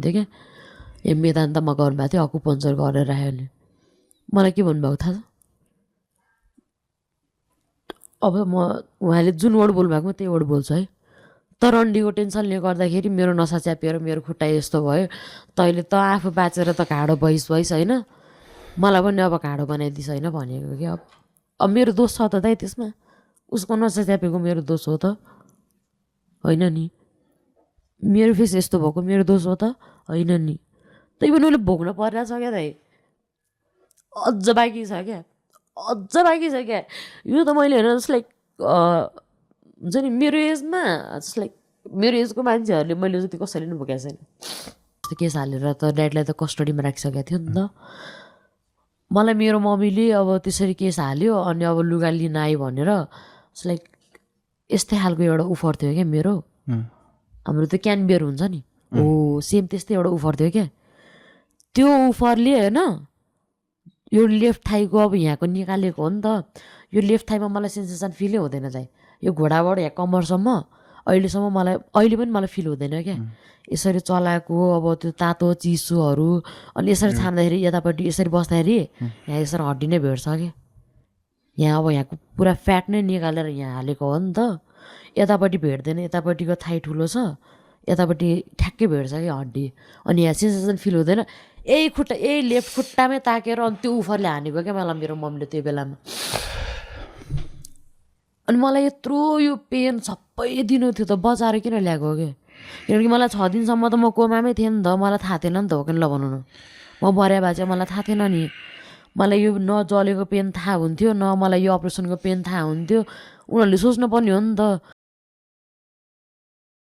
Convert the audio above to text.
भन्थ्यो क्या ए मेदान्तमा गर्नुभएको थियो अकुपन्चर गरेर आयो नि मलाई के भन्नुभएको थाहा छ अब म उहाँले जुन वर्ड बोल्नुभएको त्यही वर्ड बोल्छु है तरन्डीको टेन्सनले गर्दाखेरि मेरो नसा च्यापिएर मेरो खुट्टा यस्तो भयो तैँले त आफू बाँचेर त घाँडो भइस होइन मलाई पनि अब घाँडो बनाइदिस् होइन भनेको कि अब मेरो दोष छ त दाइ त्यसमा उसको नसा च्यापेको मेरो दोष हो त होइन नि मेरो फेस यस्तो भएको मेरो दोष हो त होइन नि त्यही पनि उसले भोग्न परिरहेको छ क्या दाइ अझ बाँकी छ क्या यो त मैले हेरेर जस्ट लाइक हुन्छ नि मेरो एजमा जस्ट लाइक मेरो एजको मान्छेहरूले मैले जति कसैले पनि भोगेको छैन त्यो केस हालेर त ड्याडीलाई त कस्टडीमा राखिसकेको थियो नि त मलाई मेरो मम्मीले अब त्यसरी केस हाल्यो अनि अब लुगा लिन आयो भनेर जस्ट लाइक यस्तै खालको एउटा उफर थियो क्या मेरो हाम्रो त्यो क्यानबियर हुन्छ नि हो सेम त्यस्तै एउटा उफर थियो क्या त्यो उफरले होइन यो लेफ्ट थाइको अब यहाँको निकालेको हो नि त यो लेफ्ट थाइमा मलाई सेन्सेसन फिलै हुँदैन चाहिँ यो घोडाबाट यहाँ कम्मरसम्म अहिलेसम्म मलाई अहिले पनि मलाई फिल हुँदैन क्या यसरी चलाएको अब त्यो तातो चिसोहरू अनि यसरी छाम्दाखेरि यतापट्टि यसरी बस्दाखेरि यहाँ यसरी हड्डी नै भेट्छ क्या यहाँ अब यहाँको पुरा फ्याट नै निकालेर यहाँ हालेको हो नि त यतापट्टि भेट्दैन यतापट्टिको थाइ ठुलो छ यतापट्टि ठ्याक्कै भेट्छ क्या हड्डी अनि यहाँ सेन्सेसन फिल हुँदैन यही लेफ्ट खुट्टामै ताकेर अनि त्यो उफरले हानेको क्या मलाई मेरो मम्मीले त्यो बेलामा अनि मलाई यत्रो यो पेन सबै दिनु थियो त बचाएर किन ल्याएको क्या किनकि मलाई 6 दिनसम्म त म कोमामै थिएँ नि त मलाई थाहा थिएन नि त हो कि ल भनौँ न म मर्या भए चाहिँ मलाई थाहा थिएन नि मलाई यो न जलेको पेन थाहा हुन्थ्यो न मलाई यो अपरेसनको पेन थाहा हुन्थ्यो उनीहरूले सोच्नुपर्ने हो नि त